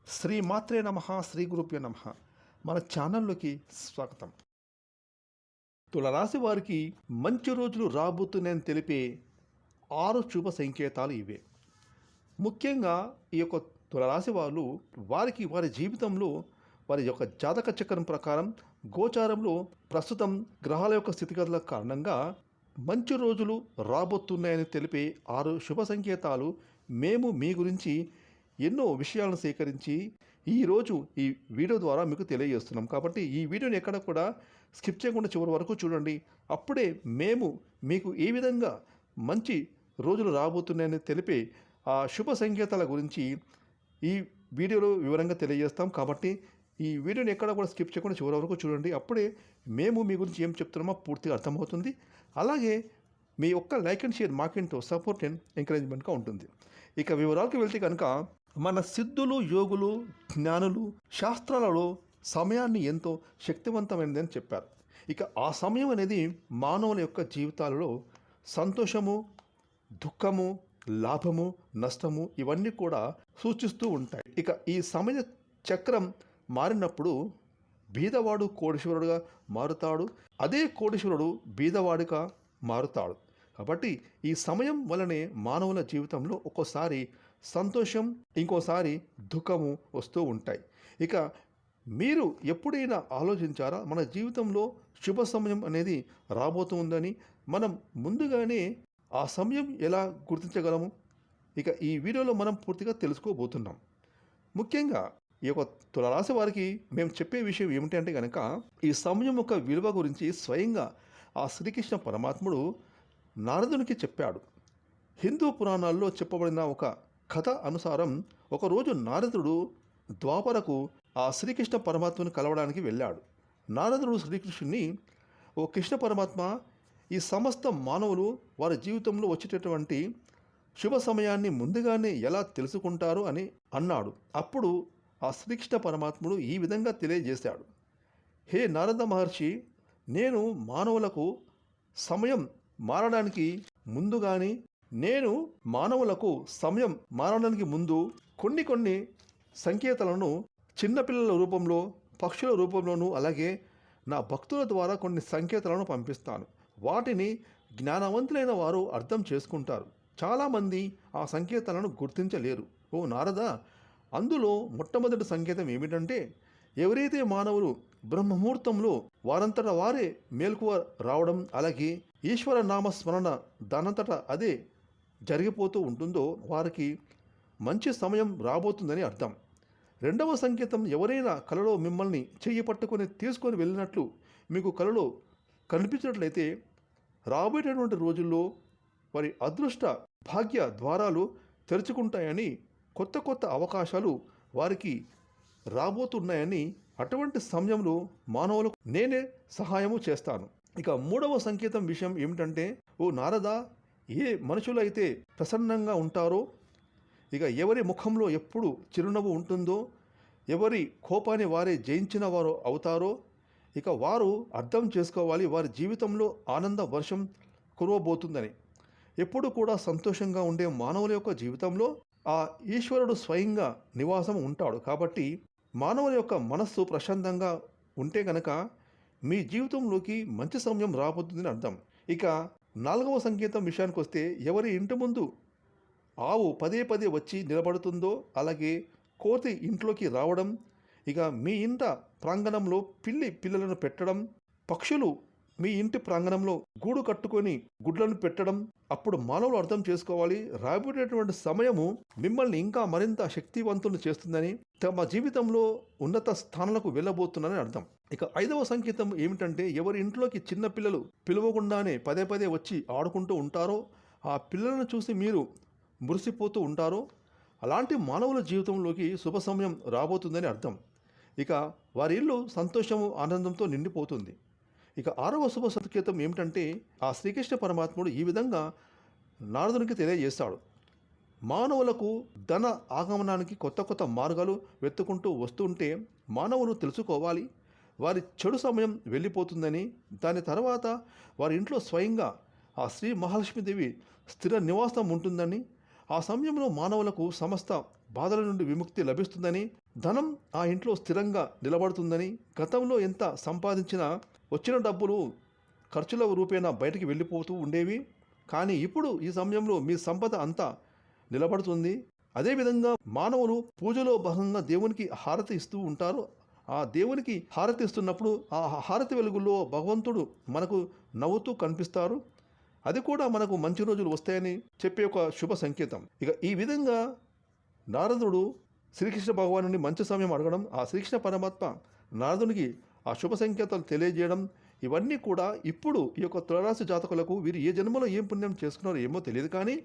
శ్రీ మాత్రే నమః, శ్రీ గురుభ్యో నమః. మన ఛానల్లోకి స్వాగతం. తులరాశి వారికి మంచి రోజులు రాబోతున్నాయని తెలిపే 6 శుభ సంకేతాలు ఇవే. ముఖ్యంగా ఈ యొక్క తులరాశి వాళ్ళు వారి జీవితంలో వారి యొక్క జాతక చక్రం ప్రకారం గోచారంలో ప్రస్తుతం గ్రహాల యొక్క స్థితిగతుల కారణంగా మంచి రోజులు రాబోతున్నాయని తెలిపే 6 శుభ సంకేతాలు మేము మీ గురించి ఎన్నో విషయాలను సేకరించి ఈరోజు ఈ వీడియో ద్వారా మీకు తెలియజేస్తున్నాం. కాబట్టి ఈ వీడియోని ఎక్కడ కూడా స్కిప్ చేయకుండా చివరి వరకు చూడండి. అప్పుడే మేము మీకు ఏ విధంగా మంచి రోజులు రాబోతున్నాయని తెలిపే ఆ శుభ సంకేతాల గురించి ఈ వీడియోలో వివరంగా తెలియజేస్తాం. కాబట్టి ఈ వీడియోని ఎక్కడ కూడా స్కిప్ చేయకుండా చివరి వరకు చూడండి. అప్పుడే మేము మీ గురించి ఏం చెప్తున్నామో పూర్తిగా అర్థమవుతుంది. అలాగే మీ ఒక్క లైక్ అండ్ షేర్ మాకెంతో సపోర్ట్ అండ్ ఎంకరేజ్మెంట్గా ఉంటుంది. ఇక వివరాలకు వెళ్తే కనుక మన సిద్ధులు, యోగులు, జ్ఞానులు శాస్త్రాలలో సమయాన్ని ఎంతో శక్తివంతమైనది అని చెప్పారు. ఇక ఆ సమయం అనేది మానవుల యొక్క జీవితాలలో సంతోషము, దుఃఖము, లాభము, నష్టము ఇవన్నీ కూడా సూచిస్తూ ఉంటాయి. ఇక ఈ సమయ చక్రం మారినప్పుడు బీదవాడు కోటీశ్వరుడుగా మారుతాడు, అదే కోటీశ్వరుడు బీదవాడిగా మారుతాడు. కాబట్టి ఈ సమయం వలనే మానవుల జీవితంలో ఒక్కోసారి సంతోషం, ఇంకోసారి దుఃఖము వస్తూ ఉంటాయి. ఇక మీరు ఎప్పుడైనా ఆలోచించారా మన జీవితంలో శుభ సమయం అనేది రాబోతుందని? మనం ముందుగానే ఆ సమయం ఎలా గుర్తించగలము? ఇక ఈ వీడియోలో మనం పూర్తిగా తెలుసుకోబోతున్నాం. ముఖ్యంగా ఈ యొక్క తులరాశి వారికి మేము చెప్పే విషయం ఏమిటంటే కనుక ఈ సమయం యొక్క విలువ గురించి స్వయంగా ఆ శ్రీకృష్ణ పరమాత్ముడు నారదునికి చెప్పాడు. హిందూ పురాణాల్లో చెప్పబడిన ఒక కథ అనుసారం ఒకరోజు నారదుడు ద్వాపరకు ఆ శ్రీకృష్ణ పరమాత్మను కలవడానికి వెళ్ళాడు. నారదుడు శ్రీకృష్ణుని, ఓ కృష్ణ పరమాత్మ, ఈ సమస్త మానవులు వారి జీవితంలో వచ్చేటటువంటి శుభ సమయాన్ని ముందుగానే ఎలా తెలుసుకుంటారు అని అన్నాడు. అప్పుడు ఆ శ్రీకృష్ణ పరమాత్ముడు ఈ విధంగా తెలియజేశాడు. హే నారద మహర్షి, నేను మానవులకు సమయం మారడానికి ముందు కొన్ని సంకేతాలను చిన్నపిల్లల రూపంలో, పక్షుల రూపంలోనూ, అలాగే నా భక్తుల ద్వారా కొన్ని సంకేతాలను పంపిస్తాను. వాటిని జ్ఞానవంతులైన వారు అర్థం చేసుకుంటారు. చాలామంది ఆ సంకేతాలను గుర్తించలేరు. ఓ నారద, అందులో మొట్టమొదటి సంకేతం ఏమిటంటే, ఎవరైతే మానవులు బ్రహ్మముహూర్తంలో వారంతట వారే మేల్కువ రావడం, అలాగే ఈశ్వర నామస్మరణ దానంతట అదే జరిగిపోతూ ఉంటుందో వారికి మంచి సమయం రాబోతుందని అర్థం. రెండవ సంకేతం, ఎవరైనా కలలో మిమ్మల్ని చెయ్యి పట్టుకొని తీసుకొని వెళ్ళినట్లు మీకు కలలో కనిపించినట్లయితే రాబోయేటటువంటి రోజుల్లో వారి అదృష్ట భాగ్య ద్వారాలు తెరుచుకుంటాయని, కొత్త అవకాశాలు వారికి రాబోతున్నాయని, అటువంటి సమయంలో మానవులకు నేనే సహాయము చేస్తాను. ఇక మూడవ సంకేతం విషయం ఏమిటంటే, ఓ నారద, ఏ మనుషులైతే ప్రసన్నంగా ఉంటారో, ఇక ఎవరి ముఖంలో ఎప్పుడు చిరునవ్వు ఉంటుందో, ఎవరి కోపాన్ని వారే జయించిన వారు అవుతారో, ఇక వారు అర్థం చేసుకోవాలి వారి జీవితంలో ఆనంద వర్షం కురవబోతుందని. ఎప్పుడు కూడా సంతోషంగా ఉండే మానవుల యొక్క జీవితంలో ఆ ఈశ్వరుడు స్వయంగా నివాసం ఉంటాడు. కాబట్టి మానవుల యొక్క మనస్సు ప్రశాంతంగా ఉంటే కనుక మీ జీవితంలోకి మంచి సమయం రాబోతుందని అర్థం. ఇక నాలుగవ సంకేతం విషయానికి వస్తే, ఎవరి ఇంటి ముందు ఆవు పదే వచ్చి నిలబడుతుందో, అలాగే కోతి ఇంట్లోకి రావడం, ఇక మీ ఇంట ప్రాంగణంలో పిల్లలను పెట్టడం, పక్షులు మీ ఇంటి ప్రాంగణంలో గూడు కట్టుకొని గుడ్లను పెట్టడం, అప్పుడు మానవులు అర్థం చేసుకోవాలి రాబోయేటటువంటి సమయము మిమ్మల్ని ఇంకా మరింత శక్తివంతులు చేస్తుందని, తమ జీవితంలో ఉన్నత స్థానాలకు వెళ్ళబోతున్నారని అర్థం. ఇక ఐదవ సంకేతం ఏమిటంటే, ఎవరి ఇంట్లోకి చిన్న పిల్లలు పిలవకుండానే పదే వచ్చి ఆడుకుంటూ ఉంటారో, ఆ పిల్లలను చూసి మీరు మురిసిపోతూ ఉంటారో, అలాంటి మానవుల జీవితంలోకి శుభ సమయం రాబోతుందని అర్థం. ఇక వారి ఇల్లు సంతోషము, ఆనందంతో నిండిపోతుంది. ఇక ఆరవ శుభ సంకేతం ఏమిటంటే, ఆ శ్రీకృష్ణ పరమాత్ముడు ఈ విధంగా నారదునికి తెలియజేశాడు. మానవులకు ధన ఆగమనానికి కొత్త మార్గాలు వెతుకుంటూ వస్తుంటే మానవులు తెలుసుకోవాలి వారి చెడు సమయం వెళ్ళిపోతుందని, దాని తర్వాత వారి ఇంట్లో స్వయంగా ఆ శ్రీ మహాలక్ష్మీదేవి స్థిర నివాసం ఉంటుందని, ఆ సమయంలో మానవులకు సమస్త బాధల నుండి విముక్తి లభిస్తుందని, ధనం ఆ ఇంట్లో స్థిరంగా నిలబడుతుందని, గతంలో ఎంత సంపాదించినా వచ్చిన డబ్బులు ఖర్చుల రూపేణా బయటికి వెళ్ళిపోతూ ఉండేవి. కానీ ఇప్పుడు ఈ సమయంలో మీ సంపద అంతా నిలబడుతుంది. అదేవిధంగా మానవులు పూజలో భాగంగా దేవునికి హారతి ఇస్తూ ఉంటారు. ఆ దేవునికి హారతి ఇస్తున్నప్పుడు ఆ హారతి వెలుగులో భగవంతుడు మనకు నవ్వుతూ కనిపిస్తారు. అది కూడా మనకు మంచి రోజులు వస్తాయని చెప్పే ఒక శుభ సంకేతం. ఇక ఈ విధంగా నారదుడు శ్రీకృష్ణ భగవానుని మంచి సమయం అడగడం, ఆ శ్రీకృష్ణ పరమాత్మ నారదునికి ఆ శుభ సంకేతాలు తెలియజేయడం, ఇవన్నీ కూడా ఇప్పుడు ఈ యొక్క తులారాశి జాతకులకు వీరు ఏ జన్మలో ఏం పుణ్యం చేసుకున్నారో ఏమో తెలియదు. కానీ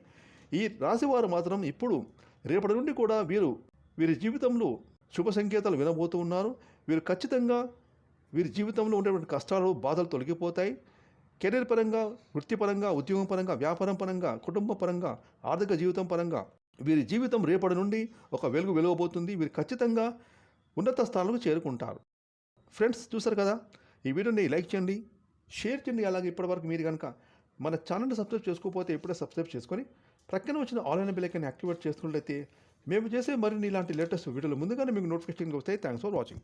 ఈ రాశివారు మాత్రం ఇప్పుడు రేపటి నుండి కూడా వీరి జీవితంలో శుభ సంకేతాలు వినబోతూ ఉన్నారు. వీరు ఖచ్చితంగా వీరి జీవితంలో ఉండేటువంటి కష్టాలు, బాధలు తొలగిపోతాయి. కెరీర్ పరంగా, వృత్తిపరంగా, ఉద్యోగం పరంగా, వ్యాపారం పరంగా, కుటుంబ పరంగా, ఆర్థిక జీవితం పరంగా వీరి జీవితం రేపటి నుండి ఒక వెలుగు వెలవబోతుంది. వీరు ఖచ్చితంగా ఉన్నత స్థానాలకు చేరుకుంటారు. ఫ్రెండ్స్, చూసారు కదా, ఈ వీడియోని లైక్ చేయండి, షేర్ చేయండి. అలాగే ఇప్పటివరకు మీరు కనుక మన ఛానల్ని సబ్స్క్రైబ్ చేసుకోకపోతే ఇప్పుడే సబ్స్క్రైబ్ చేసుకొని ప్రక్కన వచ్చిన ఆల్ అయిన బెల్ ఐకాన్ యాక్టివేట్ చేసుకున్నట్లయితే మేము చేసే మరిన్ని ఇలాంటి లేటెస్ట్ వీడియోలు ముందుగానే మీకు నోటిఫికేషన్ వస్తాయి. Thanks for watching.